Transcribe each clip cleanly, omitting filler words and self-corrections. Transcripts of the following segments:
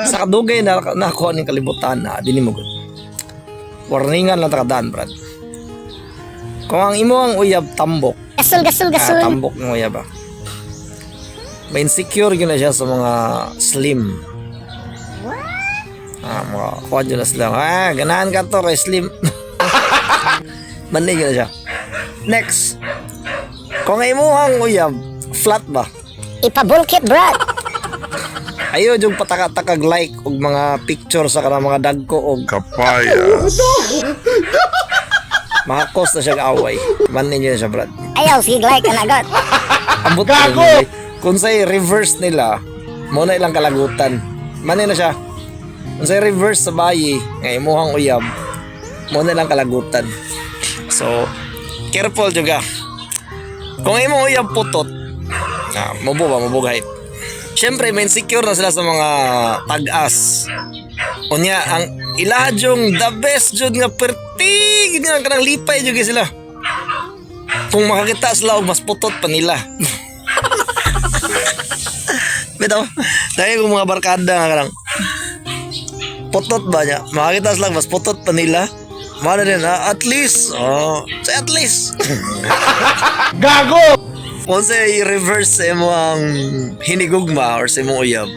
Sa kadugay na nakuha ng kalibutan na dili mo good. Warningan lang takadaan, brad. Kung ang imo ang uyab tambok. Gasol. Tambok ng uyab ba. May insecure yun na siya sa mga slim. Mga kuha yun na sila. Ganahan ka to kay slim. Manig na siya. Next. Kung ang imo ang uyab flat ba? Ipabulkit, brad. Ayo yung pataka-takag like og mga picture sa kanang mga dagko og Kapayas. makakos na siya away. Manin niya siya, brad. Ayaw, sige, like, anagot. Ambot gago! Kung sa'y reverse nila, muna ilang kalagutan. Manin na siya. Kung sa'y reverse sa bayi, ngay muhang uyab, muna ilang kalagutan. So, careful juga. Kung imong uyab putot, mabugay. Siyempre, may insecure na sila sa mga tag-as. Unya, ang ilahad yung the best jud nga pertig nga kanang lipay jud sila. Kung makakita sila og mas putot pa nila. Bitaw, dahil kung mga barkada nga kanang putot ba niya, makakita sila mas putot pa nila. Mana din at least, at least. Gago! Kung sa i-reverse sa mo ang hinigugma or sa imong uyab,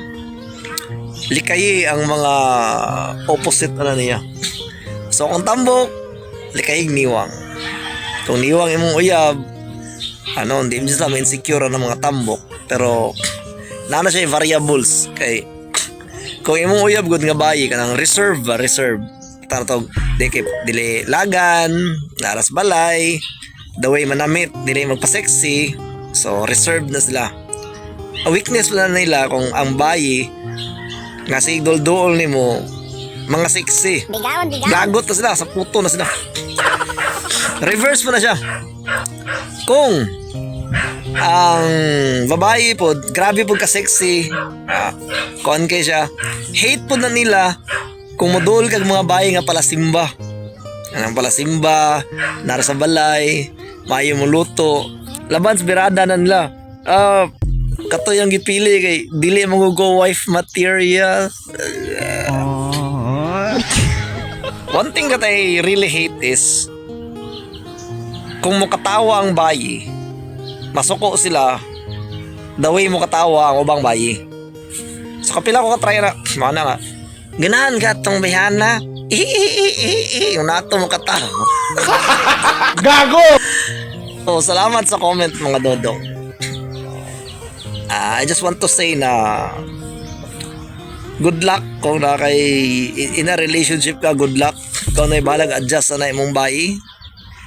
likayi ang mga opposite na niya. So kung tambok, likayig niwang. Kung niwang imong uyab, hindi mo sila ma-insecure ng mga tambok. Pero, nana siya variables. Kay, kung imong uyab, good nga bayi, kanang reserve. Tanatog, dili lagan, naras balay, the way manamit, dili magpa-sexy. So, reserved na sila. A weakness pala nila kung ang bayi nga si idol-dool ni mo mga sexy. Bigawan. Lagot na sila, sa puto na sila. Reverse pa na siya. Kung ang babae po, grabe po ka-sexy, kuan kay siya, hate po na nila kung modul kag mga bayi nga pala simba. Ang pala simba, nara sa balay, maayo mo luto, laban sa birada na nila. Kato yung gipili kay dili mo go wife material. One thing that I really hate is kung mo katawa ang bayi, masuko sila the way mo katawa ang ubang bayi. So kapila ko ka-try na, mana nga, ganahan ka tong bihana, yung nato mo katawa. Gago! So, salamat sa comment mga dodong. I just want to say na good luck kung na kay in a relationship ka, good luck. Ikaw na ibalag adjust na imong bayi.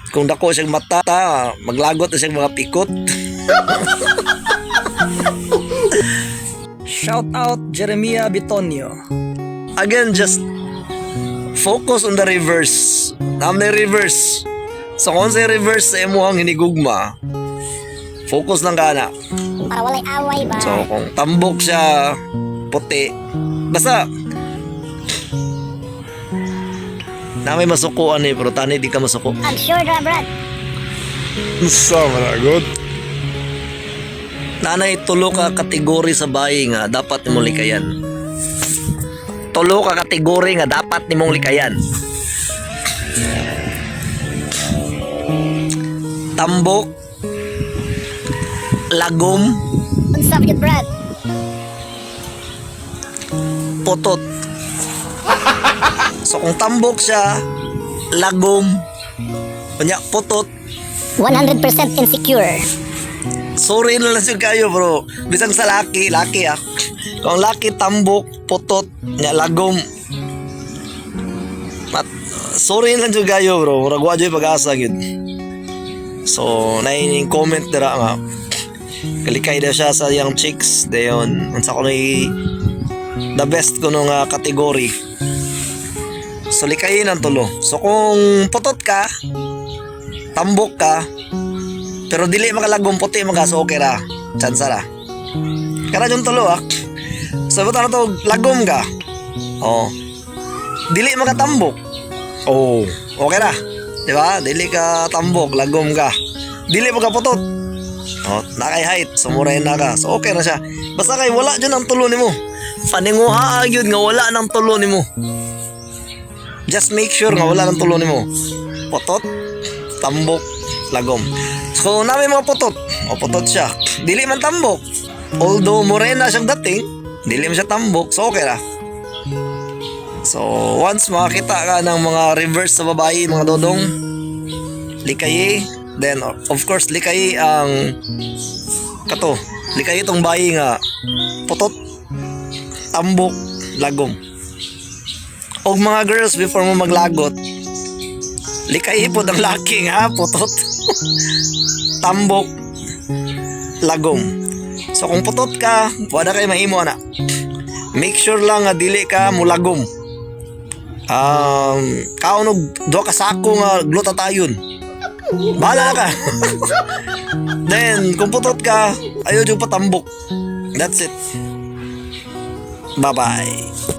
Kung dako siyang mata, maglagot na siyang mga pikot. Shout out Jeremiah Bitonio. Again, just focus on the reverse. Namay reverse. So kung sa reverse sa imo ang hinigugma, focus lang ka na. Para walay away ba? So kung tambok siya, puti, basta na may masukuan pero tani di ka masuko. I'm sure na, brad. Sama na, good. Nanay, tulo ka kategori sa bayi nga dapat nimong likayan. Tulo ka kategori nga dapat nimong likayan. Tambok, lagom, Unsa gyud, brad? putot. So kung tambok siya, lagom, putot, 100% insecure. sorry na lang siya kayo bro. Bisang sa laki kung laki tambok, putot, lagom, sorry na lang siya kayo bro. Murag wadyo pag-asa gid. So, naining comment dira nga. Kalikay daw siya sa young chicks. Dayon, unsa ko the best ko nung kategory. So, likayin ang tulo. So, kung putot ka, tambok ka, pero dili makalagong puti mga so okay ra. Chansa ra. Kana yung tulo So, buta na to, lagom ka. Dili makatambok. Okay ra. Diba? Dili ka tambok, lagom ka. Dili mo ka putot. Nakay height, sumuray na ka. So okay na siya. Basta kay wala dyan ang tulo ni mo. Paninguha yun nga wala nang tulo nimo. Just make sure nga wala nang tulo nimo. Putot, tambok, lagom. So namin mga putot. O putot siya. Dili man tambok. Although morena siyang dating, dili man siya tambok. So okay ra. So once makakita ka ng mga reverse sa babae, mga dodong, likayi, then of course likayi ang kato. Likayi itong bayi nga putot, tambok, lagom. Og mga girls, before mo maglagot, likayi po ang laki nga putot, tambok, lagom. So kung putot ka, wala kayo mahimo na. Make sure lang nga dili ka mulagom. Kaunog do ka sako nga glutatayon. Bahala na ka. Then, kung putot ka, ayaw yung patambok. That's it. Bye-bye.